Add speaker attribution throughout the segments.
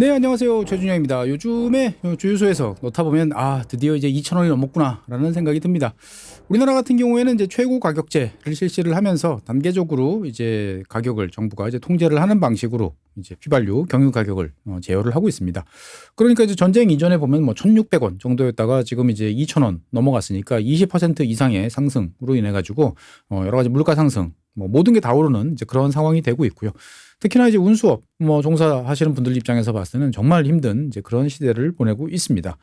Speaker 1: 네, 안녕하세요. 최준영입니다. 요즘에 주유소에서 넣다 보면 드디어 이제 2,000원이 넘었구나라는 생각이 듭니다. 우리나라 같은 경우에는 이제 최고 가격제를 실시를 하면서 단계적으로 이제 가격을 정부가 이제 통제를 하는 방식으로 이제 휘발유 경유 가격을 제어를 하고 있습니다. 그러니까 이제 전쟁 이전에 보면 뭐 1,600원 정도였다가 지금 이제 2,000원 넘어갔으니까 20% 이상의 상승으로 인해 가지고 여러 가지 물가 상승 뭐 모든 게 다 오르는 이제 그런 상황이 되고 있고요. 특히나 이제 운수업 종사하시는 분들 입장에서 봤을 때는 정말 힘든 이제 그런 시대를 보내고 있습니다.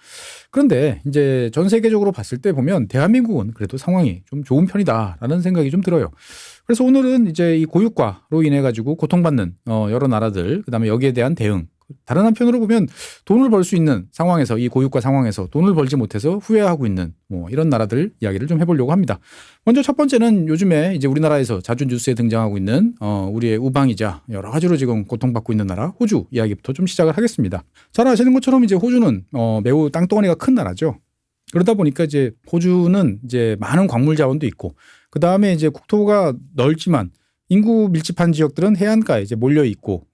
Speaker 1: 그런데 이제 전 세계적으로 봤을 때 보면 대한민국은 그래도 상황이 좀 좋은 편이다라는 생각이 좀 들어요. 그래서 오늘은 이제 이 고유가로 인해 가지고 고통받는 여러 나라들, 그다음에 여기에 대한 대응. 다른 한편으로 보면 돈을 벌 수 있는 상황에서, 이 고유가 상황에서 돈을 벌지 못해서 후회하고 있는 이런 나라들 이야기를 좀 해보려고 합니다. 먼저 첫 번째는 요즘에 이제 우리나라에서 자주 뉴스에 등장하고 있는 우리의 우방이자 여러 가지로 지금 고통받고 있는 나라 호주 이야기부터 좀 시작을 하겠습니다. 잘 아시는 것처럼 이제 호주는 매우 땅덩어리가 큰 나라죠. 그러다 보니까 이제 호주는 이제 많은 광물 자원도 있고, 그 다음에 이제 국토가 넓지만 인구 밀집한 지역들은 해안가에 이제 몰려 있고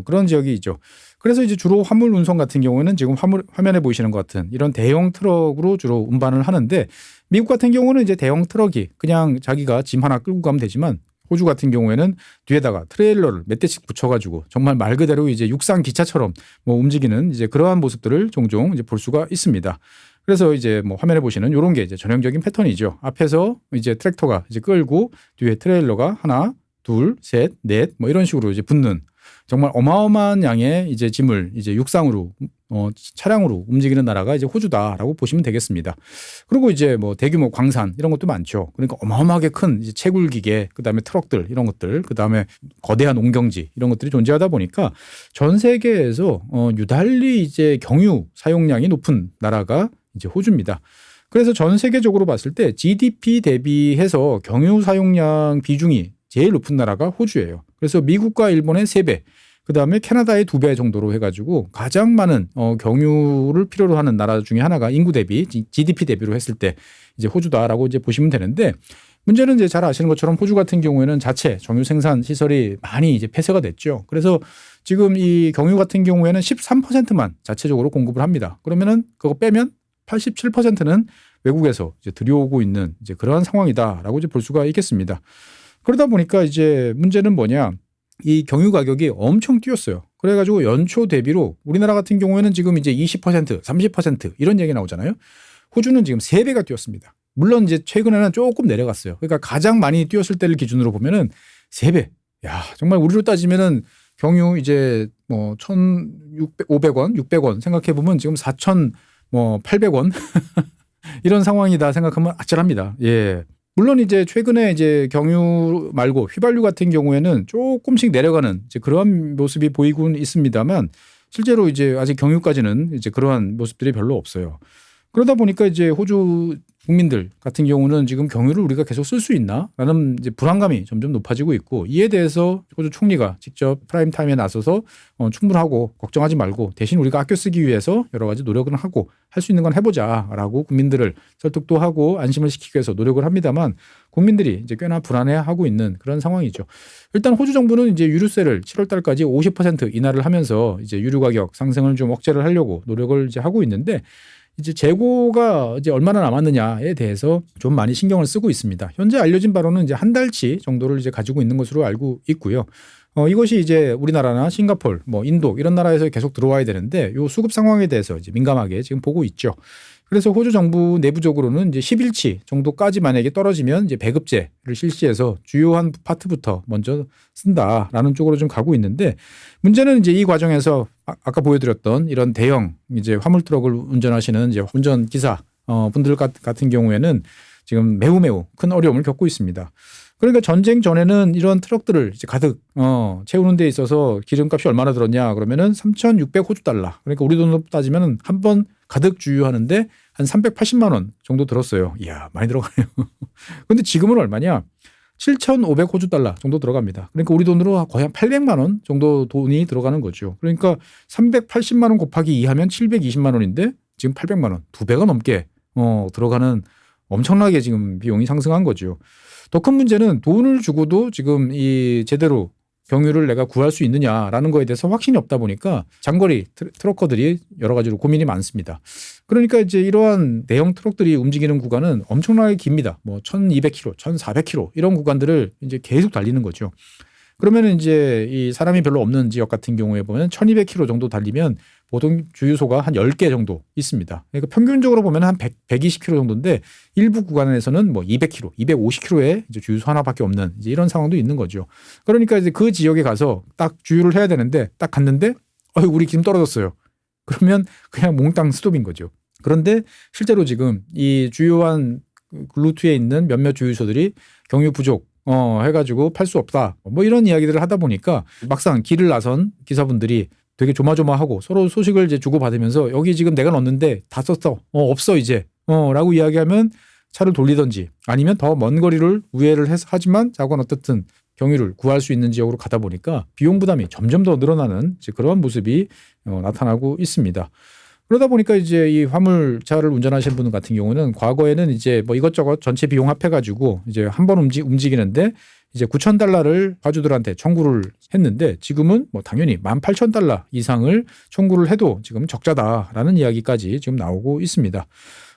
Speaker 1: 그런 지역이 있죠. 그래서 이제 주로 화물 운송 같은 경우에는 지금 화면에 보이시는 것 같은 이런 대형 트럭으로 주로 운반을 하는데, 미국 같은 경우는 이제 대형 트럭이 그냥 자기가 짐 하나 끌고 가면 되지만 호주 같은 경우에는 뒤에다가 트레일러를 몇 대씩 붙여가지고 정말 말 그대로 이제 육상 기차처럼 움직이는 이제 그러한 모습들을 종종 이제 볼 수가 있습니다. 그래서 이제 화면에 보시는 이런 게 이제 전형적인 패턴이죠. 앞에서 이제 트랙터가 이제 끌고 뒤에 트레일러가 하나, 둘, 셋, 넷 이런 식으로 이제 붙는 정말 어마어마한 양의 이제 짐을 이제 육상으로 차량으로 움직이는 나라가 이제 호주다라고 보시면 되겠습니다. 그리고 이제 대규모 광산 이런 것도 많죠. 그러니까 어마어마하게 큰 이제 채굴 기계, 그다음에 트럭들 이런 것들, 그다음에 거대한 농경지 이런 것들이 존재하다 보니까 전 세계에서 유달리 이제 경유 사용량이 높은 나라가 이제 호주입니다. 그래서 전 세계적으로 봤을 때 GDP 대비해서 경유 사용량 비중이 제일 높은 나라가 호주예요. 그래서 미국과 일본의 3배, 그다음에 캐나다의 2배 정도로 해가지고 가장 많은 경유를 필요로 하는 나라 중에 하나가 인구 대비, GDP 대비로 했을 때 이제 호주다라고 이제 보시면 되는데, 문제는 이제 잘 아시는 것처럼 호주 같은 경우에는 자체 정유 생산 시설이 많이 이제 폐쇄가 됐죠. 그래서 지금 이 경유 같은 경우에는 13%만 자체적으로 공급을 합니다. 그러면은 그거 빼면 87%는 외국에서 이제 들여오고 있는 이제 그러한 상황이다라고 이제 볼 수가 있겠습니다. 그러다 보니까 이제 문제는 뭐냐, 이 경유 가격이 엄청 뛰었어요. 그래가지고 연초 대비로 우리나라 같은 경우에는 지금 이제 20%, 30% 이런 얘기 나오잖아요. 호주는 지금 3배가 뛰었습니다. 물론 이제 최근에는 조금 내려갔어요. 그러니까 가장 많이 뛰었을 때를 기준으로 보면은 3배. 야, 정말 우리로 따지면은 경유 이제 1,500원, 600원 생각해 보면 지금 4,800원 이런 상황이다 생각하면 아찔합니다. 예. 물론 이제 최근에 이제 경유 말고 휘발유 같은 경우에는 조금씩 내려가는 이제 그러한 모습이 보이곤 있습니다만, 실제로 이제 아직 경유까지는 이제 그러한 모습들이 별로 없어요. 그러다 보니까 이제 호주 국민들 같은 경우는 지금 경유를 우리가 계속 쓸 수 있나라는 이제 불안감이 점점 높아지고 있고, 이에 대해서 호주 총리가 직접 프라임 타임에 나서서 충분하고 걱정하지 말고 대신 우리가 아껴 쓰기 위해서 여러 가지 노력을 하고 할 수 있는 건 해보자라고 국민들을 설득도 하고 안심을 시키기 위해서 노력을 합니다만, 국민들이 이제 꽤나 불안해하고 있는 그런 상황이죠. 일단 호주 정부는 이제 유류세를 7월 달까지 50% 인하를 하면서 이제 유류 가격 상승을 좀 억제를 하려고 노력을 이제 하고 있는데, 이제 재고가 이제 얼마나 남았느냐에 대해서 좀 많이 신경을 쓰고 있습니다. 현재 알려진 바로는 이제 한 달치 정도를 이제 가지고 있는 것으로 알고 있고요. 이것이 이제 우리나라나 싱가포르, 인도 이런 나라에서 계속 들어와야 되는데, 요 수급 상황에 대해서 이제 민감하게 지금 보고 있죠. 그래서 호주 정부 내부적으로는 이제 10일치 정도까지 만약에 떨어지면 이제 배급제를 실시해서 주요한 파트부터 먼저 쓴다라는 쪽으로 좀 가고 있는데, 문제는 이제 이 과정에서 아까 보여드렸던 이런 대형 이제 화물 트럭을 운전하시는 이제 운전 기사 분들 같은 경우에는 지금 매우 큰 어려움을 겪고 있습니다. 그러니까 전쟁 전에는 이런 트럭들을 이제 가득 채우는 데 있어서 기름값이 얼마나 들었냐 그러면은 3,600 호주 달러. 그러니까 우리 돈으로 따지면은 한 번 가득 주유하는데 한 380만 원 정도 들었어요. 이야, 많이 들어가네요. 근데 지금은 얼마냐? 7,500 호주 달러 정도 들어갑니다. 그러니까 우리 돈으로 거의 한 800만 원 정도 돈이 들어가는 거죠. 그러니까 380만 원 곱하기 2 하면 720만 원인데 지금 800만 원, 2배가 넘게 들어가는 엄청나게 지금 비용이 상승한 거죠. 더 큰 문제는 돈을 주고도 지금 이 제대로 경유를 내가 구할 수 있느냐라는 거에 대해서 확신이 없다 보니까 장거리 트럭커들이 여러 가지로 고민이 많습니다. 그러니까 이제 이러한 대형 트럭들이 움직이는 구간은 엄청나게 깁니다. 뭐 1200km, 1400km 이런 구간들을 이제 계속 달리는 거죠. 그러면 이제 이 사람이 별로 없는 지역 같은 경우에 보면 1200km 정도 달리면 보통 주유소가 한 10개 정도 있습니다. 그러니까 평균적으로 보면 한 120km 정도인데 일부 구간에서는 뭐 200km, 250km에 이제 주유소 하나밖에 없는 이제 이런 상황도 있는 거죠. 그러니까 이제 그 지역에 가서 딱 주유를 해야 되는데 딱 갔는데 우리 기름 떨어졌어요. 그러면 그냥 몽땅 스톱인 거죠. 그런데 실제로 지금 이 주요한 루트에 있는 몇몇 주유소들이 경유 부족 해가지고 팔 수 없다. 뭐 이런 이야기들을 하다 보니까 막상 길을 나선 기사분들이 되게 조마조마하고 서로 소식을 이제 주고받으면서 여기 지금 내가 넣었는데 다 썼어. 없어 이제. 라고 이야기하면 차를 돌리든지 아니면 더 먼 거리를 우회를 해서 하지만 자고는 어떻든 경유를 구할 수 있는 지역으로 가다 보니까 비용 부담이 점점 더 늘어나는 그런 모습이 나타나고 있습니다. 그러다 보니까 이제 이 화물차를 운전하시는 분 같은 경우는 과거에는 이제 뭐 이것저것 전체 비용 합해가지고 이제 한 번 움직이는데 이제 $9,000를 가주들한테 청구를 했는데 지금은 뭐 당연히 $18,000 이상을 청구를 해도 지금 적자다라는 이야기까지 지금 나오고 있습니다.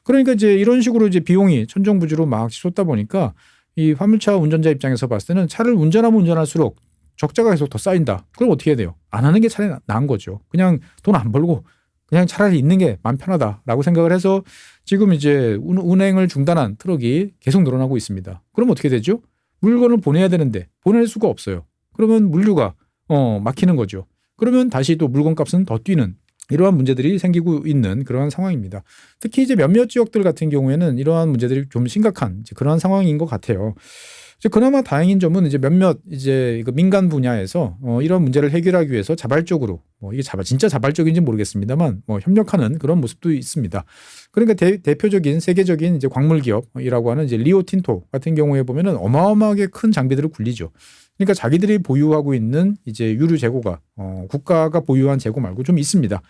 Speaker 1: 그러니까 이제 이런 식으로 이제 비용이 천정부지로 막 치솟다 보니까 이 화물차 운전자 입장에서 봤을 때는 차를 운전하면 운전할수록 적자가 계속 더 쌓인다. 그럼 어떻게 해야 돼요? 안 하는 게 차라리 나은 거죠. 그냥 돈 안 벌고 그냥 차라리 있는 게 마음 편하다라고 생각을 해서 지금 이제 운행을 중단한 트럭이 계속 늘어나고 있습니다. 그럼 어떻게 되죠? 물건을 보내야 되는데 보낼 수가 없어요. 그러면 물류가 막히는 거죠. 그러면 다시 또 물건값은 더 뛰는 이러한 문제들이 생기고 있는 그러한 상황입니다. 특히 이제 몇몇 지역들 같은 경우에는 이러한 문제들이 좀 심각한 그러한 상황인 것 같아요. 그나마 다행인 점은 이제 몇몇 이제 민간 분야에서 이런 문제를 해결하기 위해서 자발적으로 이게 진짜 자발적인지 모르겠습니다만 협력하는 그런 모습도 있습니다. 그러니까 대표적인 세계적인 이제 광물 기업이라고 하는 이제 리오틴토 같은 경우에 보면은 어마어마하게 큰 장비들을 굴리죠. 그러니까 자기들이 보유하고 있는 이제 유류 재고가 국가가 보유한 재고 말고 좀 있습니다.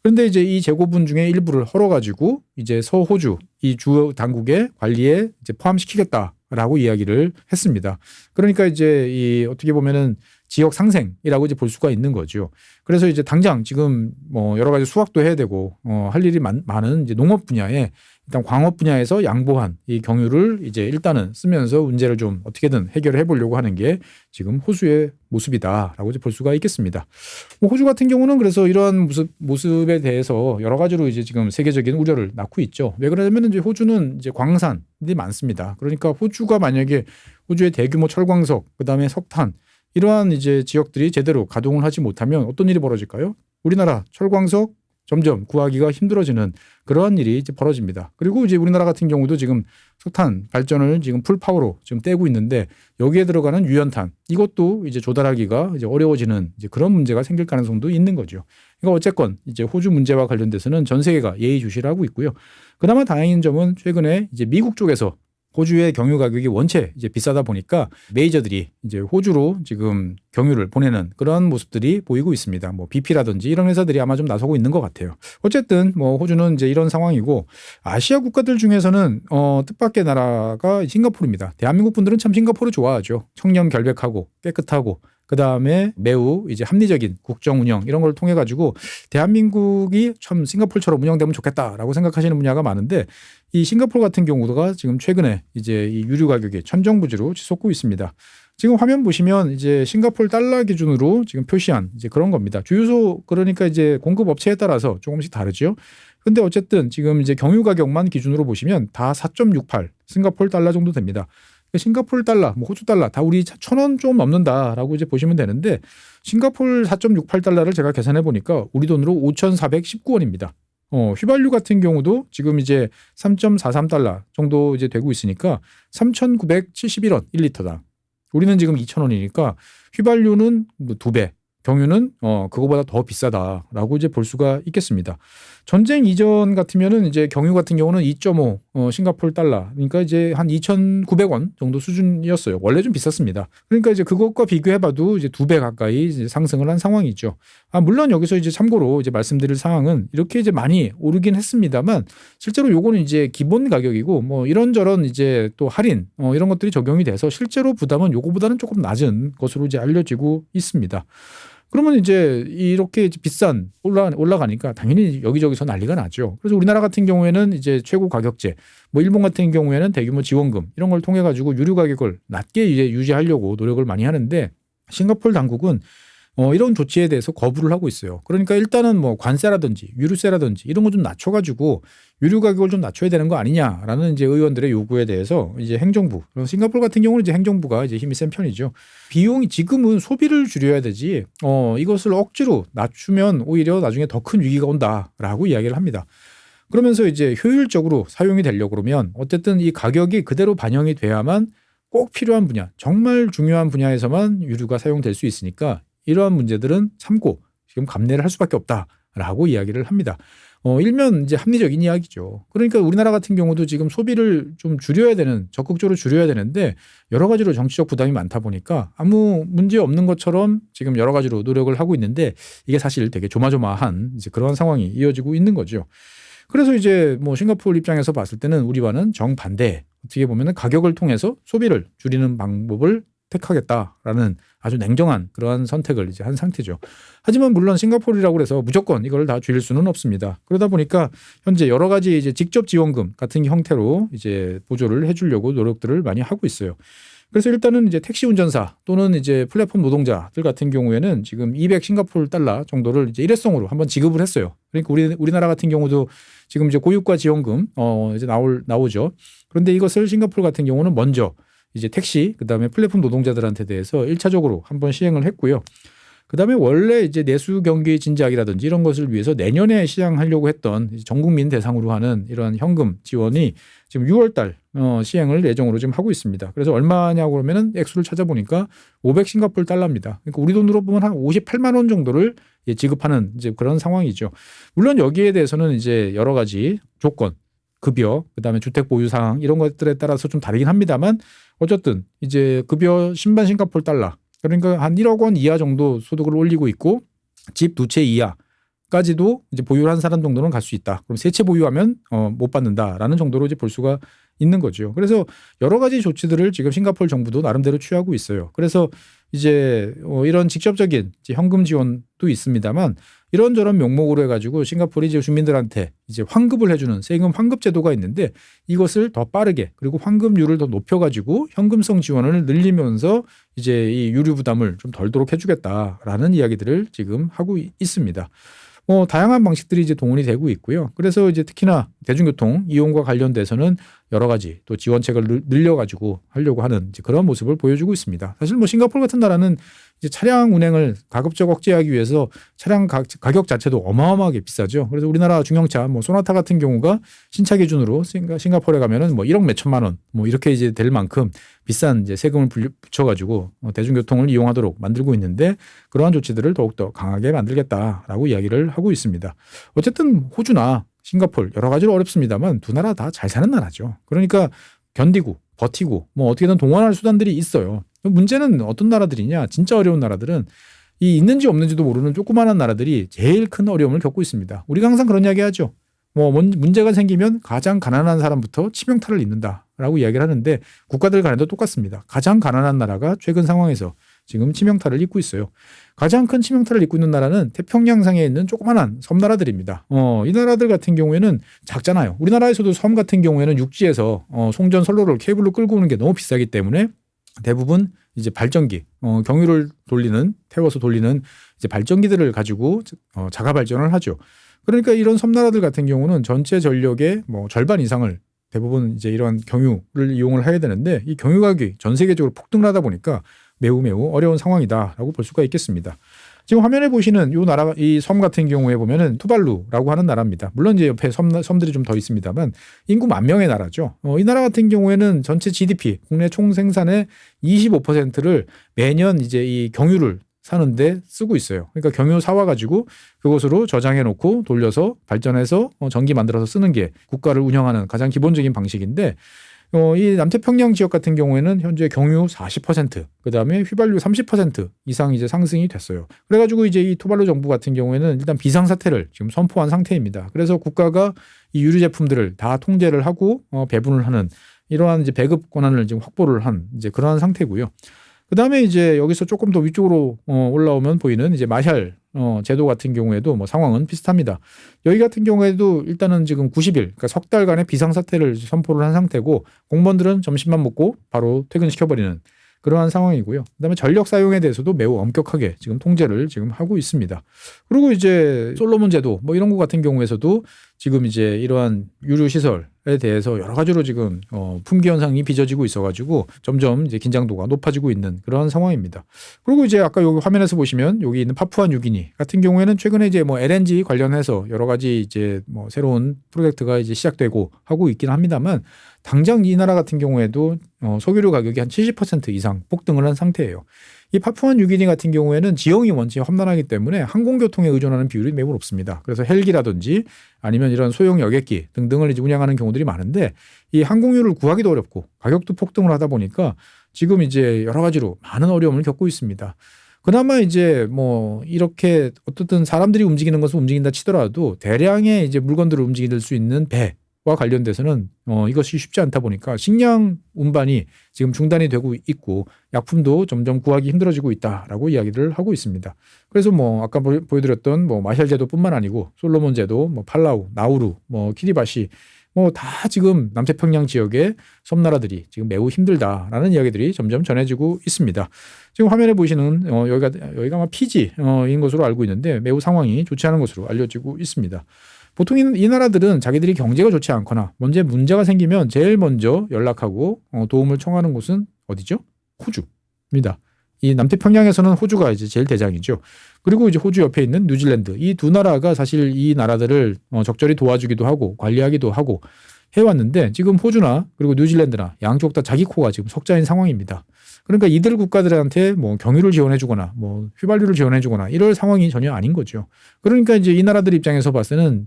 Speaker 1: 그런데 이제 이 재고분 중에 일부를 헐어가지고 이제 서호주 이 주 당국의 관리에 이제 포함시키겠다라고 이야기를 했습니다. 그러니까 이제 이 어떻게 보면은 지역 상생이라고 이제 볼 수가 있는 거죠. 그래서 이제 당장 지금 뭐 여러 가지 수확도 해야 되고 할 일이 많은 이제 농업 분야에 일단 광업 분야에서 양보한 이 경유를 이제 일단은 쓰면서 문제를 좀 어떻게든 해결해 보려고 하는 게 지금 호주의 모습이다라고 이제 볼 수가 있겠습니다. 호주 같은 경우는 그래서 이러한 모습에 대해서 여러 가지로 이제 지금 세계적인 우려를 낳고 있죠. 왜 그러냐면 이제 호주는 이제 광산이 많습니다. 그러니까 호주가 만약에 호주의 대규모 철광석, 그다음에 석탄 이러한 이제 지역들이 제대로 가동을 하지 못하면 어떤 일이 벌어질까요? 우리나라 철광석 점점 구하기가 힘들어지는 그러한 일이 이제 벌어집니다. 그리고 이제 우리나라 같은 경우도 지금 석탄 발전을 지금 풀파워로 지금 떼고 있는데 여기에 들어가는 유연탄 이것도 이제 조달하기가 이제 어려워지는 이제 그런 문제가 생길 가능성도 있는 거죠. 그러니까 어쨌건 이제 호주 문제와 관련돼서는 전 세계가 예의주시를 하고 있고요. 그나마 다행인 점은 최근에 이제 미국 쪽에서 호주의 경유 가격이 원체 이제 비싸다 보니까 메이저들이 이제 호주로 지금 경유를 보내는 그런 모습들이 보이고 있습니다. 뭐 BP라든지 이런 회사들이 아마 좀 나서고 있는 것 같아요. 어쨌든 뭐 호주는 이제 이런 상황이고 아시아 국가들 중에서는 뜻밖의 나라가 싱가포르입니다. 대한민국 분들은 참 싱가포르 좋아하죠. 청렴 결백하고 깨끗하고 그다음에 매우 이제 합리적인 국정 운영 이런 걸 통해 가지고 대한민국이 참 싱가포르처럼 운영되면 좋겠다라고 생각하시는 분야가 많은데 이 싱가포르 같은 경우가 지금 최근에 이제 이 유류 가격이 천정부지로 치솟고 있습니다. 지금 화면 보시면 이제 싱가포르 달러 기준으로 지금 표시한 이제 그런 겁니다. 주유소 그러니까 이제 공급 업체에 따라서 조금씩 다르죠. 근데 어쨌든 지금 이제 경유 가격만 기준으로 보시면 다 4.68 싱가포르 달러 정도 됩니다. 싱가포르 달러, 뭐 호주 달러 다 우리 1,000원 좀 넘는다라고 이제 보시면 되는데 싱가포르 4.68달러를 제가 계산해 보니까 우리 돈으로 5,419원입니다. 휘발유 같은 경우도 지금 이제 3.43달러 정도 이제 되고 있으니까 3,971원 1리터당. 우리는 지금 2,000원이니까 휘발유는 뭐 2배, 경유는 그거보다 더 비싸다라고 이제 볼 수가 있겠습니다. 전쟁 이전 같으면은 이제 경유 같은 경우는 2.5 싱가포르 달러. 그러니까 이제 한 2,900원 정도 수준이었어요. 원래 좀 비쌌습니다. 그러니까 이제 그것과 비교해 봐도 이제 2배 가까이 이제 상승을 한 상황이죠. 물론 여기서 이제 참고로 이제 말씀드릴 사항은 이렇게 이제 많이 오르긴 했습니다만 실제로 요거는 이제 기본 가격이고 뭐 이런저런 이제 또 할인 이런 것들이 적용이 돼서 실제로 부담은 요거보다는 조금 낮은 것으로 이제 알려지고 있습니다. 그러면 이제 이렇게 비싼 올라가니까 당연히 여기저기서 난리가 나죠. 그래서 우리나라 같은 경우에는 이제 최고 가격제, 뭐 일본 같은 경우에는 대규모 지원금 이런 걸 통해 가지고 유류 가격을 낮게 이제 유지하려고 노력을 많이 하는데 싱가포르 당국은 이런 조치에 대해서 거부를 하고 있어요. 그러니까 일단은 뭐 관세라든지 유류세라든지 이런 거 좀 낮춰가지고 유류 가격을 좀 낮춰야 되는 거 아니냐라는 이제 의원들의 요구에 대해서 이제 행정부, 싱가포르 같은 경우는 이제 행정부가 이제 힘이 센 편이죠. 비용이 지금은 소비를 줄여야 되지, 이것을 억지로 낮추면 오히려 나중에 더 큰 위기가 온다라고 이야기를 합니다. 그러면서 이제 효율적으로 사용이 되려고 그러면 어쨌든 이 가격이 그대로 반영이 돼야만 꼭 필요한 분야, 정말 중요한 분야에서만 유류가 사용될 수 있으니까 이러한 문제들은 참고 지금 감내를 할 수밖에 없다라고 이야기를 합니다. 일면 이제 합리적인 이야기죠. 그러니까 우리나라 같은 경우도 지금 소비를 좀 줄여야 되는, 적극적으로 줄여야 되는데 여러 가지로 정치적 부담이 많다 보니까 아무 문제 없는 것처럼 지금 여러 가지로 노력을 하고 있는데 이게 사실 되게 조마조마한 이제 그런 상황이 이어지고 있는 거죠. 그래서 이제 뭐 싱가포르 입장에서 봤을 때는 우리와는 정반대, 어떻게 보면은 가격을 통해서 소비를 줄이는 방법을 택하겠다라는 아주 냉정한 그러한 선택을 이제 한 상태죠. 하지만 물론 싱가포르라고 해서 무조건 이걸 다 줄일 수는 없습니다. 그러다 보니까 현재 여러 가지 이제 직접 지원금 같은 형태로 이제 보조를 해주려고 노력들을 많이 하고 있어요. 그래서 일단은 이제 택시 운전사 또는 이제 플랫폼 노동자들 같은 경우에는 지금 200 싱가포르 달러 정도를 이제 일회성으로 한번 지급을 했어요. 그러니까 우리나라 같은 경우도 지금 이제 고유가 지원금 이제 나오죠. 그런데 이것을 싱가포르 같은 경우는 먼저 이제 택시, 그다음에 플랫폼 노동자들한테 대해서 1차적으로 한번 시행을 했고요. 그다음에 원래 이제 내수 경기 진작이라든지 이런 것을 위해서 내년에 시행하려고 했던 전 국민 대상으로 하는 이런 현금 지원이 지금 6월 달 시행을 예정으로 지금 하고 있습니다. 그래서 얼마냐고 그러면은 액수를 찾아보니까 500 싱가포르 달러입니다. 그러니까 우리 돈으로 보면 한 58만 원 정도를 지급하는 이제 그런 상황이죠. 물론 여기에 대해서는 이제 여러 가지 조건, 급여, 그다음에 주택 보유 사항 이런 것들에 따라서 좀 다르긴 합니다만 어쨌든 이제 급여 10만 싱가포르 달러, 그러니까 한 1억 원 이하 정도 소득을 올리고 있고 집 두 채 이하까지도 이제 보유를 한 사람 정도는 갈 수 있다. 그럼 세 채 보유하면 못 받는다라는 정도로 이제 볼 수가 있는 거죠. 그래서 여러 가지 조치들을 지금 싱가포르 정부도 나름대로 취하고 있어요. 그래서 이제 이런 직접적인 이제 현금 지원도 있습니다만 이런저런 명목으로 해가지고 싱가포르 이제 주민들한테 이제 환급을 해주는 세금 환급 제도가 있는데 이것을 더 빠르게 그리고 환급률을 더 높여가지고 현금성 지원을 늘리면서 이제 이 유류 부담을 좀 덜도록 해주겠다라는 이야기들을 지금 하고 있습니다. 다양한 방식들이 이제 동원이 되고 있고요. 그래서 이제 특히나 대중교통 이용과 관련돼서는 여러 가지 또 지원책을 늘려가지고 하려고 하는 이제 그런 모습을 보여주고 있습니다. 사실 뭐 싱가포르 같은 나라는 이제 차량 운행을 가급적 억제하기 위해서 차량 가격 자체도 어마어마하게 비싸죠. 그래서 우리나라 중형차 뭐 소나타 같은 경우가 신차 기준으로 싱가포르에 가면은 뭐 1억 몇천만 원 뭐 이렇게 이제 될 만큼 비싼 이제 세금을 붙여가지고 대중교통을 이용하도록 만들고 있는데 그러한 조치들을 더욱더 강하게 만들겠다라고 이야기를 하고 있습니다. 어쨌든 호주나 싱가포르 여러 가지로 어렵습니다만 두 나라 다 잘 사는 나라죠. 그러니까 견디고 버티고 뭐 어떻게든 동원할 수단들이 있어요. 문제는 어떤 나라들이냐, 진짜 어려운 나라들은 이 있는지 없는지도 모르는 조그마한 나라들이 제일 큰 어려움을 겪고 있습니다. 우리가 항상 그런 이야기 하죠. 뭐 문제가 생기면 가장 가난한 사람부터 치명타를 입는다라고 이야기를 하는데 국가들 간에도 똑같습니다. 가장 가난한 나라가 최근 상황에서 지금 치명타를 입고 있어요. 가장 큰 치명타를 입고 있는 나라는 태평양상에 있는 조그마한 섬나라들입니다. 이 나라들 같은 경우에는 작잖아요. 우리나라에서도 섬 같은 경우에는 육지에서 송전 선로를 케이블로 끌고 오는 게 너무 비싸기 때문에 대부분 이제 발전기, 경유를 태워서 돌리는 이제 발전기들을 가지고 자가 발전을 하죠. 그러니까 이런 섬나라들 같은 경우는 전체 전력의 뭐 절반 이상을 대부분 이제 이런 경유를 이용을 해야 되는데 이 경유 가격이 전 세계적으로 폭등을 하다 보니까 매우 어려운 상황이다라고 볼 수가 있겠습니다. 지금 화면에 보시는 이 나라, 이 섬 같은 경우에 보면은 투발루라고 하는 나라입니다. 물론 이제 옆에 섬들이 좀 더 있습니다만 인구 10,000명의 나라죠. 이 나라 같은 경우에는 전체 GDP, 국내 총생산의 25%를 매년 이제 이 경유를 사는데 쓰고 있어요. 그러니까 경유 사와가지고 그곳으로 저장해 놓고 돌려서 발전해서 전기 만들어서 쓰는 게 국가를 운영하는 가장 기본적인 방식인데 이 남태평양 지역 같은 경우에는 현재 경유 40%, 그다음에 휘발유 30% 이상 이제 상승이 됐어요. 그래가지고 이제 이 투발루 정부 같은 경우에는 일단 비상사태를 지금 선포한 상태입니다. 그래서 국가가 이 유류 제품들을 다 통제를 하고 배분을 하는 이러한 이제 배급 권한을 지금 확보를 한 이제 그러한 상태고요. 그다음에 이제 여기서 조금 더 위쪽으로 올라오면 보이는 이제 마샬 제도 같은 경우에도 뭐 상황은 비슷합니다. 여기 같은 경우에도 일단은 지금 90일, 그러니까 석 달간의 비상사태를 선포를 한 상태고 공무원들은 점심만 먹고 바로 퇴근시켜버리는 그러한 상황이고요. 그다음에 전력 사용에 대해서도 매우 엄격하게 지금 통제를 지금 하고 있습니다. 그리고 이제 솔로몬 제도 뭐 이런 것 같은 경우에서도 지금 이제 이러한 유류 시설에 대해서 여러 가지로 지금 품귀 현상이 빚어지고 있어가지고 점점 이제 긴장도가 높아지고 있는 그러한 상황입니다. 그리고 이제 아까 여기 화면에서 보시면 여기 있는 파푸아 뉴기니 같은 경우에는 최근에 이제 뭐 LNG 관련해서 여러 가지 이제 뭐 새로운 프로젝트가 이제 시작되고 하고 있긴 합니다만 당장 이 나라 같은 경우에도 석유류 가격이 한 70% 이상 폭등을 한 상태예요. 이 파푸아 뉴기니 같은 경우에는 지형이 원체 험난하기 때문에 항공교통에 의존하는 비율이 매우 높습니다. 그래서 헬기라든지 아니면 이런 소형 여객기 등등을 이제 운영하는 경우들이 많은데 이 항공유를 구하기도 어렵고 가격도 폭등을 하다 보니까 지금 이제 여러 가지로 많은 어려움을 겪고 있습니다. 그나마 이제 뭐 이렇게 어떻든 사람들이 움직이는 것은 움직인다 치더라도 대량의 이제 물건들을 움직일 수 있는 배와 관련돼서는 이것이 쉽지 않다 보니까 식량 운반이 지금 중단이 되고 있고 약품도 점점 구하기 힘들어지고 있다라고 이야기를 하고 있습니다. 그래서 뭐 아까 보여드렸던 뭐 마샬 제도뿐만 아니고 솔로몬 제도, 뭐 팔라우, 나우루, 뭐 키리바시 뭐 다 지금 남태평양 지역의 섬나라들이 지금 매우 힘들다라는 이야기들이 점점 전해지고 있습니다. 지금 화면에 보시는 여기가 아마 피지인 것으로 알고 있는데 매우 상황이 좋지 않은 것으로 알려지고 있습니다. 보통 이 나라들은 자기들이 경제가 좋지 않거나 먼저 문제가 생기면 제일 먼저 연락하고 도움을 청하는 곳은 어디죠? 호주입니다. 이 남태평양에서는 호주가 이제 제일 대장이죠. 그리고 이제 호주 옆에 있는 뉴질랜드, 이 두 나라가 사실 이 나라들을 적절히 도와주기도 하고 관리하기도 하고 해왔는데 지금 호주나 그리고 뉴질랜드나 양쪽 다 자기 코가 지금 석자인 상황입니다. 그러니까 이들 국가들한테 뭐 경유를 지원해주거나 뭐 휘발유를 지원해주거나 이럴 상황이 전혀 아닌 거죠. 그러니까 이제 이 나라들 입장에서 봤을 때는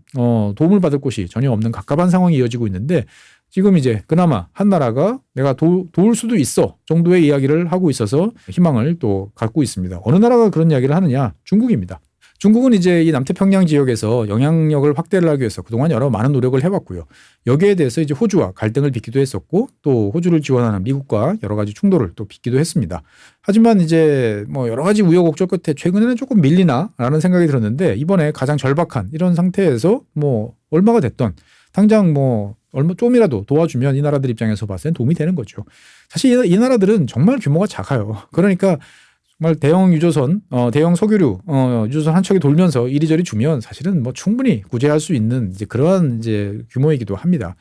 Speaker 1: 도움을 받을 곳이 전혀 없는 갑갑한 상황이 이어지고 있는데 지금 이제 그나마 한 나라가 내가 도울 수도 있어 정도의 이야기를 하고 있어서 희망을 또 갖고 있습니다. 어느 나라가 그런 이야기를 하느냐? 중국입니다. 중국은 이제 이 남태평양 지역에서 영향력을 확대를 하기 위해서 그동안 여러 많은 노력을 해왔고요. 여기에 대해서 이제 호주와 갈등을 빚기도 했었고 또 호주를 지원하는 미국과 여러 가지 충돌을 또 빚기도 했습니다. 하지만 이제 뭐 여러 가지 우여곡절 끝에 최근에는 조금 밀리나라는 생각이 들었는데 이번에 가장 절박한 이런 상태에서 뭐 얼마가 됐던 당장 뭐 얼마 좀이라도 도와주면 이 나라들 입장에서 봤을 땐 도움이 되는 거죠. 사실 이 나라들은 정말 규모가 작아요. 그러니까 정말 대형 유조선, 대형 석유류 유조선 한 척이 돌면서 이리저리 주면 사실은 뭐 충분히 구제할 수 있는 이제 그러한 이제 규모이기도 합니다.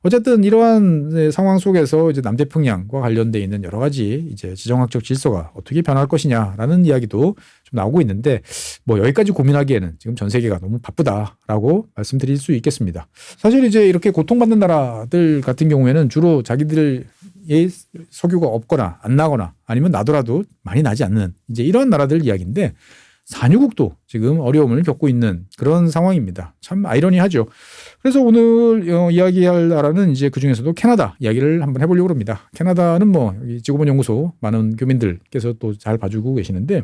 Speaker 1: 어쨌든 이러한 상황 속에서 이제 남태평양과 관련돼 있는 여러 가지 이제 지정학적 질서가 어떻게 변할 것이냐라는 이야기도 좀 나오고 있는데 뭐 여기까지 고민하기에는 지금 전 세계가 너무 바쁘다라고 말씀드릴 수 있겠습니다. 사실 이제 이렇게 고통받는 나라들 같은 경우에는 주로 자기들의 석유가 없거나 안 나거나 아니면 나더라도 많이 나지 않는 이제 이런 나라들 이야기인데 산유국도 지금 어려움을 겪고 있는 그런 상황입니다. 참 아이러니하죠. 그래서 오늘 이야기할 나라는 이제 그중에서도 캐나다 이야기를 한번 해보려고 합니다. 캐나다는 뭐 지구본 연구소 많은 교민들께서 또 잘 봐주고 계시는데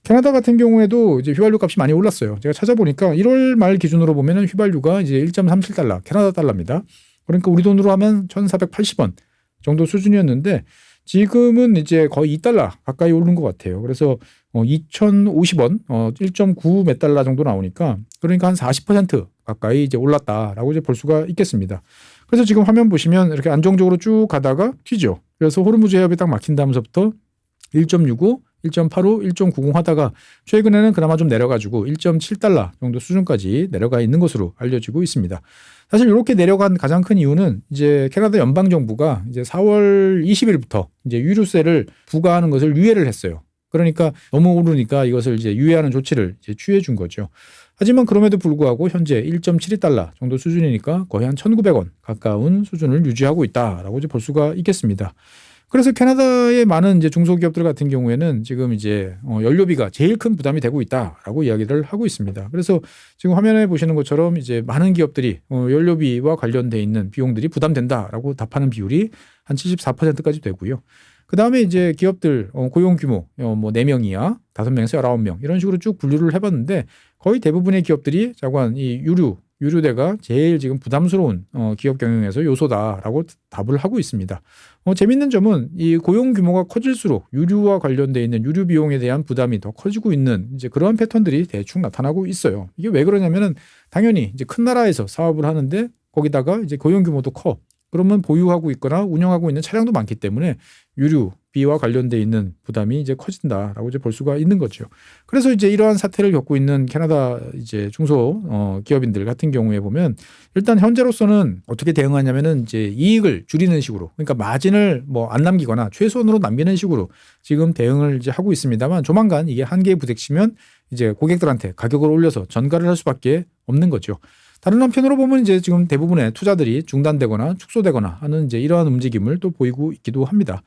Speaker 1: 캐나다 같은 경우에도 이제 휘발유 값이 많이 올랐어요. 제가 찾아보니까 1월 말 기준으로 보면은 휘발유가 이제 1.37달러 캐나다 달러입니다. 그러니까 우리 돈으로 하면 1,480원 정도 수준이었는데 지금은 이제 거의 2달러 가까이 오른 것 같아요. 그래서 2,050원, 1.9 몇 달러 정도 나오니까 그러니까 한 40% 가까이 이제 올랐다라고 이제 볼 수가 있겠습니다. 그래서 지금 화면 보시면 이렇게 안정적으로 쭉 가다가 튀죠. 그래서 호르무즈 해협이 딱 막힌 다음서부터 1.65, 1.85, 1.90 하다가 최근에는 그나마 좀 내려가지고 1.7달러 정도 수준까지 내려가 있는 것으로 알려지고 있습니다. 사실 이렇게 내려간 가장 큰 이유는 이제 캐나다 연방 정부가 이제 4월 20일부터 이제 유류세를 부과하는 것을 유예를 했어요. 그러니까 너무 오르니까 이것을 이제 유예하는 조치를 이제 취해 준 거죠. 하지만 그럼에도 불구하고 현재 1.72달러 정도 수준이니까 거의 한 1,900원 가까운 수준을 유지하고 있다라고 이제 볼 수가 있겠습니다. 그래서 캐나다의 많은 이제 중소기업들 같은 경우에는 지금 이제 연료비가 제일 큰 부담이 되고 있다라고 이야기를 하고 있습니다. 그래서 지금 화면에 보시는 것처럼 이제 많은 기업들이 연료비와 관련돼 있는 비용들이 부담된다라고 답하는 비율이 한 74%까지 되고요. 그 다음에 이제 기업들 고용 규모 뭐 4명이야 5명에서 19명 이런 식으로 쭉 분류를 해봤는데 거의 대부분의 기업들이 자관 이 유류대가 제일 지금 부담스러운 기업 경영에서 요소다라고 답을 하고 있습니다. 재밌는 점은 이 고용 규모가 커질수록 유류와 관련돼 있는 유류 비용에 대한 부담이 더 커지고 있는 이제 그러한 패턴들이 대충 나타나고 있어요. 이게 왜 그러냐면은 당연히 이제 큰 나라에서 사업을 하는데 거기다가 이제 고용 규모도 커. 그러면 보유하고 있거나 운영하고 있는 차량도 많기 때문에 유류비와 관련돼 있는 부담이 이제 커진다라고 이제 볼 수가 있는 거죠. 그래서 이제 이러한 사태를 겪고 있는 캐나다 이제 중소 기업인들 같은 경우에 보면 일단 현재로서는 어떻게 대응하냐면은 이제 이익을 줄이는 식으로 그러니까 마진을 뭐 안 남기거나 최소한으로 남기는 식으로 지금 대응을 이제 하고 있습니다만 조만간 이게 한계에 부딪히면 이제 고객들한테 가격을 올려서 전가를 할 수밖에 없는 거죠. 다른 한편으로 보면 이제 지금 대부분의 투자들이 중단되거나 축소되거나 하는 이제 이러한 움직임을 또 보이고 있기도 합니다.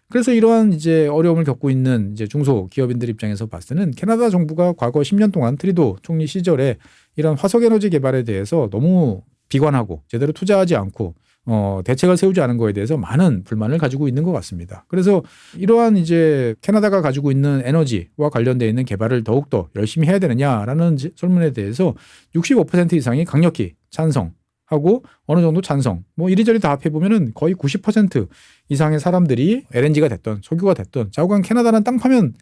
Speaker 1: 그래서 이러한 이제 어려움을 겪고 있는 이제 중소 기업인들 입장에서 봤을 때는 캐나다 정부가 과거 10년 동안 트리도 총리 시절에 이런 화석 에너지 개발에 대해서 너무 비관하고 제대로 투자하지 않고 대책을 세우지 않은 거에 대해서 많은 불만을 가지고 있는 것 같습니다. 그래서 이러한 이제 캐나다가 가지고 있는 에너지와 관련되어 있는 개발을 더욱더 열심히 해야 되느냐라는 설문에 대해서 65% 이상이 강력히 찬성하고 어느 정도 찬성 뭐 이리저리 다 합해보면은 거의 90% 이상의 사람들이 LNG가 됐던 석유가 됐던 자우간 캐나다는 땅 파면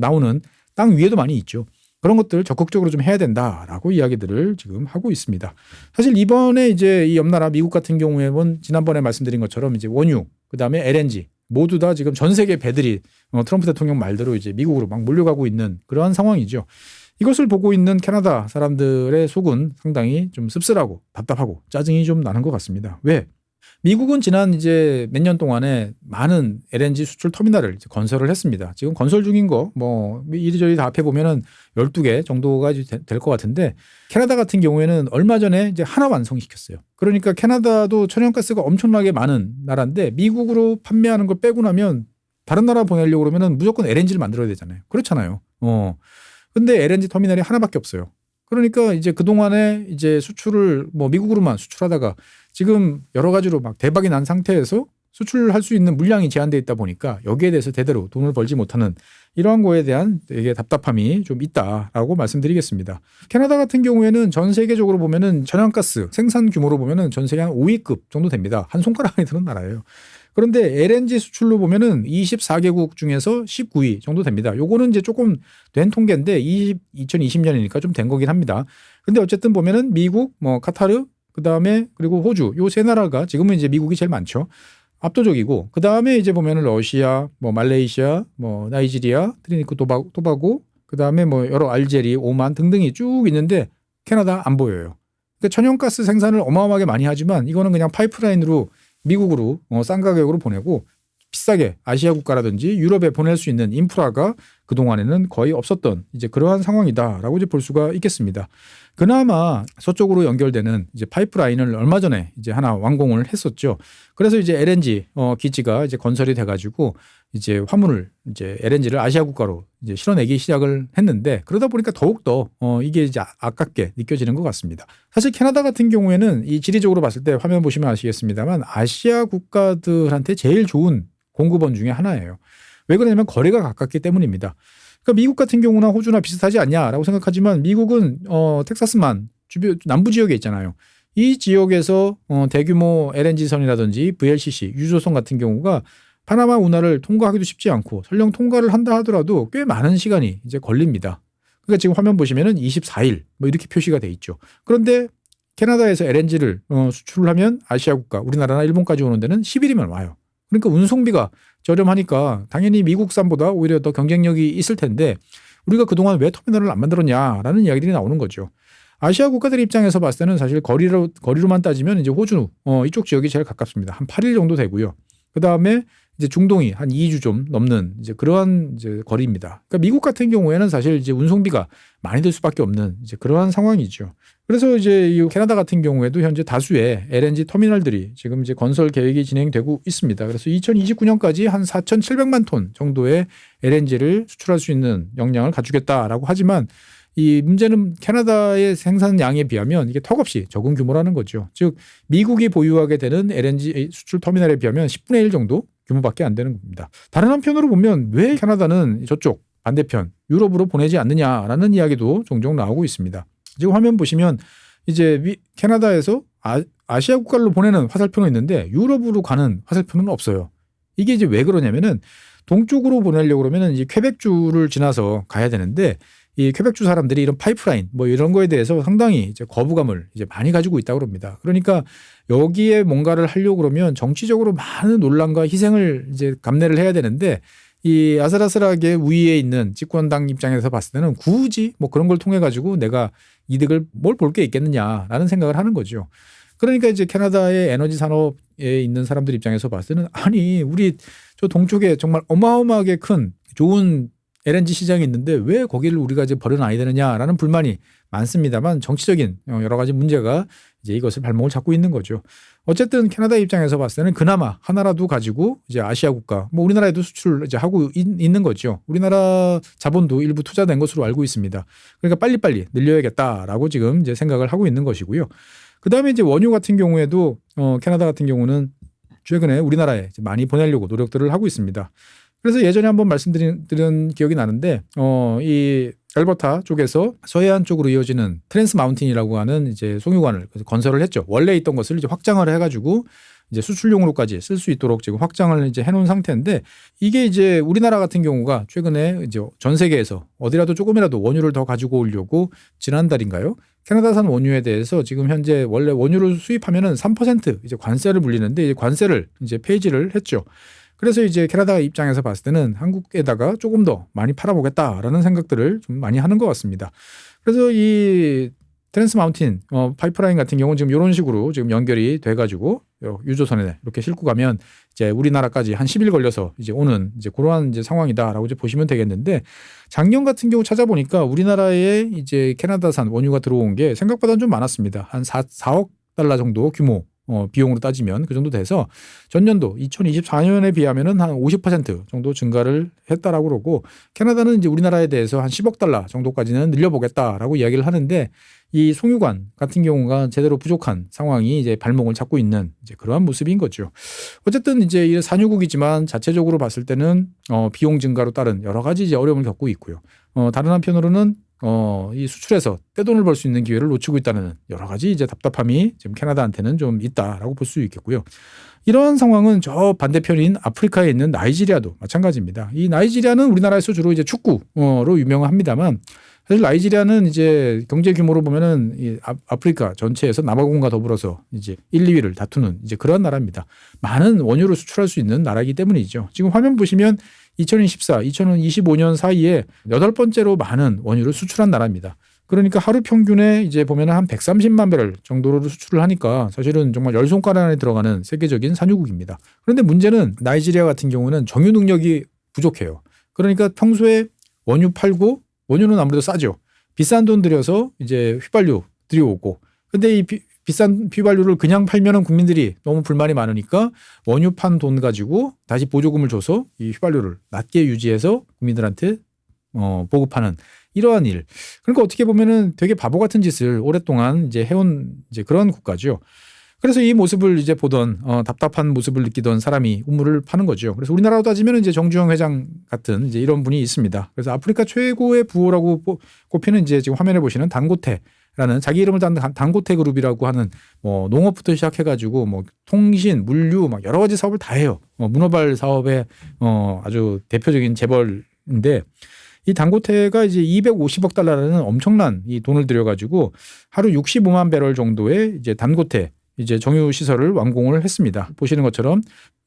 Speaker 1: 나오는 땅 위에도 많이 있죠. 그런 것들 적극적으로 좀 해야 된다라고 이야기들을 지금 하고 있습니다. 사실 이번에 이제 이 옆나라 미국 같은 경우에는 지난번에 말씀드린 것처럼 이제 원유, 그 다음에 LNG 모두 다 지금 전 세계 배들이 트럼프 대통령 말대로 이제 미국으로 막 몰려가고 있는 그러한 상황이죠. 이것을 보고 있는 캐나다 사람들의 속은 상당히 좀 씁쓸하고 답답하고 짜증이 좀 나는 것 같습니다. 왜? 미국은 지난 이제 몇 년 동안에 많은 LNG 수출 터미널을 이제 건설을 했습니다. 지금 건설 중인 거 뭐 이리저리 다 합해 보면은 12개 정도가 될 것 같은데 캐나다 같은 경우에는 얼마 전에 이제 하나 완성시켰어요. 그러니까 캐나다도 천연가스가 엄청나게 많은 나라인데 미국으로 판매하는 걸 빼고 나면 다른 나라 보내려고 그러면은 무조건 LNG를 만들어야 되잖아요. 그렇잖아요. 근데 LNG 터미널이 하나밖에 없어요. 그러니까 이제 그동안에 이제 수출을 뭐 미국으로만 수출하다가 지금 여러 가지로 막 대박이 난 상태에서 수출할 수 있는 물량이 제한되어 있다 보니까 여기에 대해서 제대로 돈을 벌지 못하는 이러한 거에 대한 되게 답답함이 좀 있다라고 말씀드리겠습니다. 캐나다 같은 경우에는 전 세계적으로 보면은 천연가스 생산 규모로 보면은 전 세계 한 5위급 정도 됩니다. 한 손가락 안에 드는 나라예요. 그런데 LNG 수출로 보면은 24개국 중에서 19위 정도 됩니다. 요거는 이제 조금 된 통계인데 2020년이니까 좀 된 거긴 합니다. 근데 어쨌든 보면은 미국, 뭐 카타르, 그다음에 그리고 호주 요 세 나라가 지금은 이제 미국이 제일 많죠. 압도적이고 그다음에 이제 보면은 러시아, 뭐 말레이시아, 뭐 나이지리아, 트리니크 토바고 그다음에 뭐 여러 알제리, 오만 등등이 쭉 있는데 캐나다 안 보여요. 그러니까 천연가스 생산을 어마어마하게 많이 하지만 이거는 그냥 파이프라인으로 미국으로 싼 가격으로 보내고 비싸게 아시아 국가라든지 유럽에 보낼 수 있는 인프라가 그동안에는 거의 없었던 이제 그러한 상황이다라고 이제 볼 수가 있겠습니다. 그나마 서쪽으로 연결되는 이제 파이프라인을 얼마 전에 이제 하나 완공을 했었죠. 그래서 이제 LNG 기지가 이제 건설이 돼가지고 이제 화물을 이제 LNG를 아시아 국가로 이제 실어내기 시작을 했는데 그러다 보니까 더욱더 이게 이제 아깝게 느껴지는 것 같습니다. 사실 캐나다 같은 경우에는 이 지리적으로 봤을 때 화면 보시면 아시겠습니다만 아시아 국가들한테 제일 좋은 공급원 중에 하나예요. 왜 그러냐면 거리가 가깝기 때문입니다. 그러니까 미국 같은 경우나 호주나 비슷하지 않냐라고 생각하지만 미국은 텍사스만 주변 남부 지역에 있잖아요. 이 지역에서 대규모 LNG선이라든지 VLCC 유조선 같은 경우가 파나마 운하를 통과하기도 쉽지 않고 설령 통과를 한다 하더라도 꽤 많은 시간이 이제 걸립니다. 그러니까 지금 화면 보시면은 24일 뭐 이렇게 표시가 돼 있죠. 그런데 캐나다에서 LNG를 수출을 하면 아시아 국가 우리나라나 일본까지 오는 데는 10일이면 와요. 그러니까 운송비가 저렴하니까 당연히 미국산보다 오히려 더 경쟁력이 있을 텐데 우리가 그동안 왜 터미널을 안 만들었냐라는 이야기들이 나오는 거죠. 아시아 국가들 입장에서 봤을 때는 사실 거리로만 따지면 이제 호주 이쪽 지역이 제일 가깝습니다. 한 8일 정도 되고요. 그다음에 이제 중동이 한 2주 좀 넘는 이제 그러한 이제 거리입니다. 그러니까 미국 같은 경우에는 사실 이제 운송비가 많이 들 수밖에 없는 이제 그러한 상황이죠. 그래서 이제 이 캐나다 같은 경우에도 현재 다수의 LNG 터미널들이 지금 이제 건설 계획이 진행되고 있습니다. 그래서 2029년까지 한 4,700만 톤 정도의 LNG를 수출할 수 있는 역량을 갖추겠다라고 하지만 이 문제는 캐나다의 생산량에 비하면 이게 턱없이 적은 규모라는 거죠. 즉 미국이 보유하게 되는 LNG 수출 터미널에 비하면 10분의 1 정도 규모밖에 안 되는 겁니다. 다른 한편으로 보면 왜 캐나다는 저쪽 반대편 유럽으로 보내지 않느냐라는 이야기도 종종 나오고 있습니다. 지금 화면 보시면 이제 캐나다에서 아시아 국가로 보내는 화살표는 있는데 유럽으로 가는 화살표는 없어요. 이게 이제 왜 그러냐면은 동쪽으로 보내려고 그러면은 이제 퀘벡주를 지나서 가야 되는데 이 퀘벡주 사람들이 이런 파이프라인 뭐 이런 거에 대해서 상당히 이제 거부감을 이제 많이 가지고 있다고 합니다. 그러니까 여기에 뭔가를 하려고 그러면 정치적으로 많은 논란과 희생을 이제 감내를 해야 되는데 이 아슬아슬하게 위에 있는 집권당 입장에서 봤을 때는 굳이 뭐 그런 걸 통해 가지고 내가 이득을 뭘 볼 게 있겠느냐라는 생각을 하는 거죠. 그러니까 이제 캐나다의 에너지 산업에 있는 사람들 입장에서 봤을 때는 아니 우리 저 동쪽에 정말 어마어마하게 큰 좋은 LNG 시장이 있는데 왜 거기를 우리가 이제 버려놔야 되느냐라는 불만이 많습니다만 정치적인 여러 가지 문제가 이제 이것을 발목을 잡고 있는 거죠. 어쨌든 캐나다 입장에서 봤을 때는 그나마 하나라도 가지고 이제 아시아 국가, 뭐 우리나라에도 수출을 이제 하고 있는 거죠. 우리나라 자본도 일부 투자된 것으로 알고 있습니다. 그러니까 빨리빨리 늘려야겠다라고 지금 이제 생각을 하고 있는 것이고요. 그 다음에 이제 원유 같은 경우에도 캐나다 같은 경우는 최근에 우리나라에 많이 보내려고 노력들을 하고 있습니다. 그래서 예전에 한번 말씀드린 기억이 나는데 이 알버타 쪽에서 서해안 쪽으로 이어지는 트랜스 마운틴이라고 하는 이제 송유관을 건설을 했죠. 원래 있던 것을 이제 확장을 해가지고 이제 수출용으로까지 쓸 수 있도록 지금 확장을 이제 해놓은 상태인데 이게 이제 우리나라 같은 경우가 최근에 이제 전 세계에서 어디라도 조금이라도 원유를 더 가지고 오려고 지난달인가요? 캐나다산 원유에 대해서 지금 현재 원래 원유를 수입하면은 3% 이제 관세를 물리는데 이제 관세를 이제 폐지를 했죠. 그래서 이제 캐나다 입장에서 봤을 때는 한국에다가 조금 더 많이 팔아보겠다라는 생각들을 좀 많이 하는 것 같습니다. 그래서 이 트랜스 마운틴 파이프라인 같은 경우는 지금 이런 식으로 지금 연결이 돼가지고 유조선에 이렇게 싣고 가면 이제 우리나라까지 한 10일 걸려서 이제 오는 이제 그러한 이제 상황이다라고 이제 보시면 되겠는데 작년 같은 경우 찾아보니까 우리나라에 이제 캐나다산 원유가 들어온 게 생각보다는 좀 많았습니다. 한 4억 달러 정도 규모. 비용으로 따지면 그 정도 돼서 전년도 2024년에 비하면은 한 50% 정도 증가를 했다라고 그러고 캐나다는 이제 우리나라에 대해서 한 10억 달러 정도까지는 늘려보겠다라고 이야기를 하는데 이 송유관 같은 경우가 제대로 부족한 상황이 이제 발목을 잡고 있는 이제 그러한 모습인 거죠. 어쨌든 이제 이 산유국이지만 자체적으로 봤을 때는 비용 증가로 따른 여러 가지 이제 어려움을 겪고 있고요. 다른 한편으로는 이 수출에서 떼돈을 벌 수 있는 기회를 놓치고 있다는 여러 가지 이제 답답함이 지금 캐나다한테는 좀 있다라고 볼 수 있겠고요. 이러한 상황은 저 반대편인 아프리카에 있는 나이지리아도 마찬가지입니다. 이 나이지리아는 우리나라에서 주로 이제 축구로 유명합니다만 사실 나이지리아는 이제 경제 규모로 보면은 이 아프리카 전체에서 남아공과 더불어서 이제 1, 2위를 다투는 이제 그런 나라입니다. 많은 원유를 수출할 수 있는 나라이기 때문이죠. 지금 화면 보시면 2024, 2025년 사이에 8번째로 많은 원유를 수출한 나라입니다. 그러니까 하루 평균에 이제 보면 한 130만 배럴 정도로 수출을 하니까 사실은 정말 열 손가락 안에 들어가는 세계적인 산유국입니다. 그런데 문제는 나이지리아 같은 경우는 정유 능력이 부족해요. 그러니까 평소에 원유 팔고 원유는 아무래도 싸죠. 비싼 돈 들여서 이제 휘발유 들여오고 근데 이 비싼 휘발유를 그냥 팔면은 국민들이 너무 불만이 많으니까 원유 판 돈 가지고 다시 보조금을 줘서 이 휘발유를 낮게 유지해서 국민들한테 보급하는 이러한 일. 그러니까 어떻게 보면은 되게 바보 같은 짓을 오랫동안 이제 해온 이제 그런 국가죠. 그래서 이 모습을 이제 보던 답답한 모습을 느끼던 사람이 우물을 파는 거죠. 그래서 우리나라로 따지면 이제 정주영 회장 같은 이제 이런 분이 있습니다. 그래서 아프리카 최고의 부호라고 꼽히는 이제 지금 화면에 보시는 단고테라는 자기 이름을 딴 단고테 그룹이라고 하는 농업부터 시작해가지고 뭐 통신, 물류 막 여러 가지 사업을 다 해요. 문어발 사업의 아주 대표적인 재벌인데 이 단고테가 이제 250억 달러라는 엄청난 이 돈을 들여가지고 하루 65만 배럴 정도의 이제 단고테 이제 정유 시설을 완공을 했습니다. 보시는 것처럼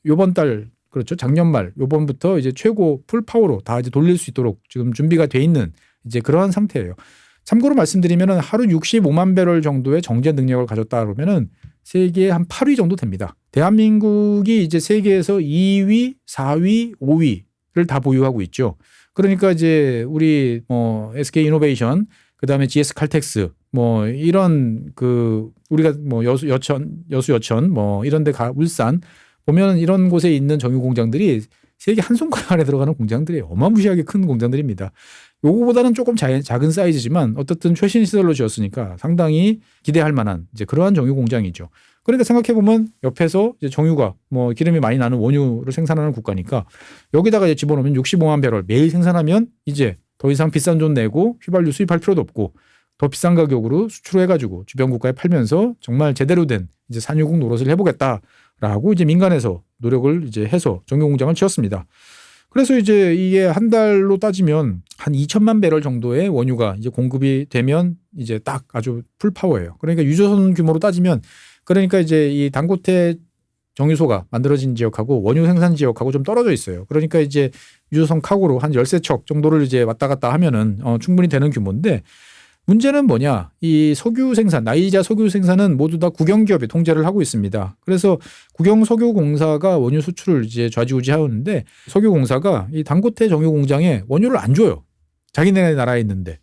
Speaker 1: 요번 달 그렇죠. 작년 말 요번부터 이제 최고 풀파워로 다 이제 돌릴 수 있도록 지금 준비가 돼 있는 이제 그러한 상태예요. 참고로 말씀드리면은 하루 65만 배럴 정도의 정제 능력을 가졌다 그러면은 세계에 한 8위 정도 됩니다. 대한민국이 이제 세계에서 2위, 4위, 5위를 다 보유하고 있죠. 그러니까 이제 우리 SK 이노베이션, 그다음에 GS 칼텍스 뭐 이런 그 우리가 뭐 여수 여천 뭐 이런 데 울산 보면 이런 곳에 있는 정유 공장들이 세계 한 손가락 안에 들어가는 공장들이 어마무시하게 큰 공장들입니다. 요거보다는 조금 작은 사이즈지만 어떻든 최신 시설로 지었으니까 상당히 기대할 만한 이제 그러한 정유 공장이죠. 그러니까 생각해 보면 옆에서 이제 정유가 뭐 기름이 많이 나는 원유를 생산하는 국가니까 여기다가 이제 집어넣으면 65만 배럴 매일 생산하면 이제 더 이상 비싼 돈 내고 휘발유 수입할 필요도 없고 더 비싼 가격으로 수출해가지고 주변 국가에 팔면서 정말 제대로 된 이제 산유국 노릇을 해보겠다라고 이제 민간에서 노력을 이제 해서 정유 공장을 지었습니다. 그래서 이제 이게 한 달로 따지면 한 2천만 배럴 정도의 원유가 이제 공급이 되면 이제 딱 아주 풀파워예요. 그러니까 유조선 규모로 따지면 그러니까 이제 이 단고테 정유소가 만들어진 지역하고 원유 생산 지역하고 좀 떨어져 있어요. 그러니까 이제 유조선 카고로 한 13척 정도를 이제 왔다 갔다 하면은 충분히 되는 규모인데 문제는 뭐냐? 이 석유 생산, 나이지리아 석유 생산은 모두 다 국영기업이 통제를 하고 있습니다. 그래서 국영석유공사가 원유 수출을 이제 좌지우지하는데 석유공사가 이 단고테 정유공장에 원유를 안 줘요. 자기네 나라에 있는데.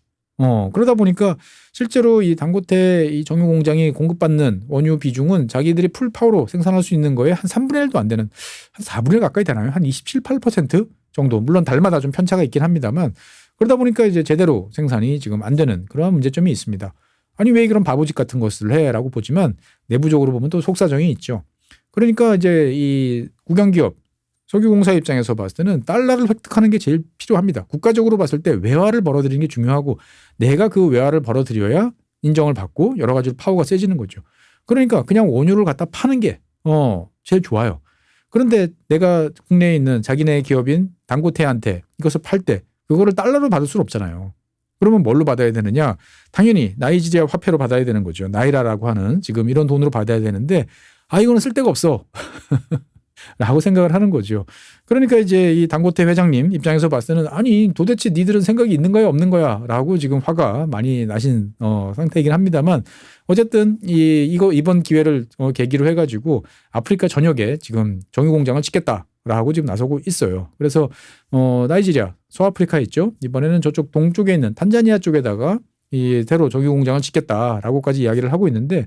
Speaker 1: 그러다 보니까 실제로 이 단고테 이 정유공장이 공급받는 원유 비중은 자기들이 풀파워로 생산할 수 있는 거에 한 3분의 1도 안 되는 한 4분의 1 가까이 되나요? 한 27, 8% 정도. 물론 달마다 좀 편차가 있긴 합니다만 그러다 보니까 이제 제대로 생산이 지금 안 되는 그런 문제점이 있습니다. 아니 왜 그런 바보짓 같은 것을 해라고 보지만 내부적으로 보면 또 속사정이 있죠. 그러니까 이제 이 국영기업 석유공사 입장에서 봤을 때는 달러를 획득하는 게 제일 필요합니다. 국가적으로 봤을 때 외화를 벌어들이는 게 중요하고 내가 그 외화를 벌어들여야 인정을 받고 여러 가지로 파워가 세지는 거죠. 그러니까 그냥 원유를 갖다 파는 게 제일 좋아요. 그런데 내가 국내에 있는 자기네 기업인 단고테한테 이것을 팔 때 그거를 달러로 받을 수는 없잖아요. 그러면 뭘로 받아야 되느냐? 당연히 나이지리아 화폐로 받아야 되는 거죠. 나이라라고 하는 지금 이런 돈으로 받아야 되는데 이거는 쓸데가 없어. 라고 생각을 하는 거죠. 그러니까 이제 이 단고테 회장님 입장에서 봤을 때는 아니 도대체 니들은 생각이 있는 거야 없는 거야 라고 지금 화가 많이 나신 상태이긴 합니다만 어쨌든 이번 기회를 계기로 해가지고 아프리카 전역에 지금 정유공장을 짓겠다라고 지금 나서고 있어요. 그래서 나이지리아 소아프리카 있죠. 이번에는 저쪽 동쪽에 있는 탄자니아 쪽에다가 이 새로 정유공장을 짓겠다라고까지 이야기를 하고 있는데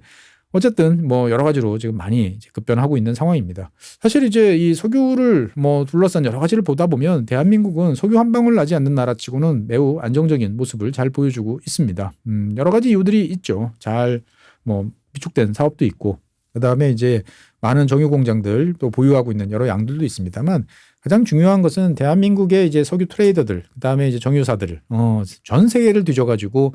Speaker 1: 어쨌든 뭐 여러 가지로 지금 많이 이제 급변하고 있는 상황입니다. 사실 이제 이 석유를 뭐 둘러싼 여러 가지를 보다 보면 대한민국은 석유 한 방울 나지 않는 나라치고는 매우 안정적인 모습을 잘 보여주고 있습니다. 여러 가지 이유들이 있죠. 잘 뭐 비축된 사업도 있고 그다음에 이제 많은 정유 공장들 또 보유하고 있는 여러 양들도 있습니다만 가장 중요한 것은 대한민국의 이제 석유 트레이더들 그다음에 이제 정유사들 전 세계를 뒤져가지고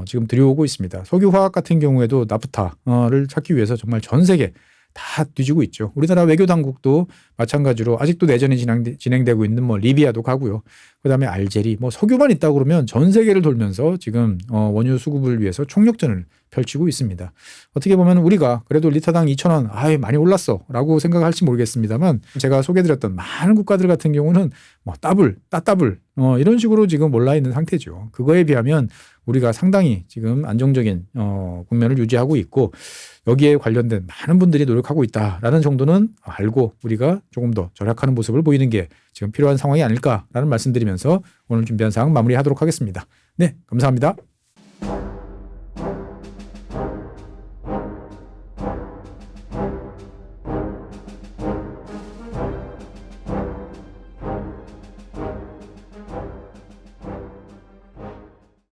Speaker 1: 지금 들여오고 있습니다. 석유화학 같은 경우에도 나프타를 찾기 위해서 정말 전 세계 다 뒤지고 있죠. 우리나라 외교 당국도 마찬가지로 아직도 내전이 진행되고 있는 뭐 리비아도 가고요. 그다음에 알제리 뭐 석유만 있다고 그러면 전 세계를 돌면서 지금 원유 수급을 위해서 총력전을 펼치고 있습니다. 어떻게 보면 우리가 그래도 리터당 2,000원 많이 올랐어라고 생각할지 모르겠습니다만 제가 소개드렸던 많은 국가들 같은 경우는 뭐 따블 이런 식으로 지금 올라 있는 상태죠. 그거에 비하면 우리가 상당히 지금 안정적인 국면을 유지하고 있고 여기에 관련된 많은 분들이 노력하고 있다라는 정도는 알고 우리가 조금 더 절약하는 모습을 보이는 게 지금 필요한 상황이 아닐까라는 말씀드리면서 오늘 준비한 사항 마무리하도록 하겠습니다. 네, 감사합니다.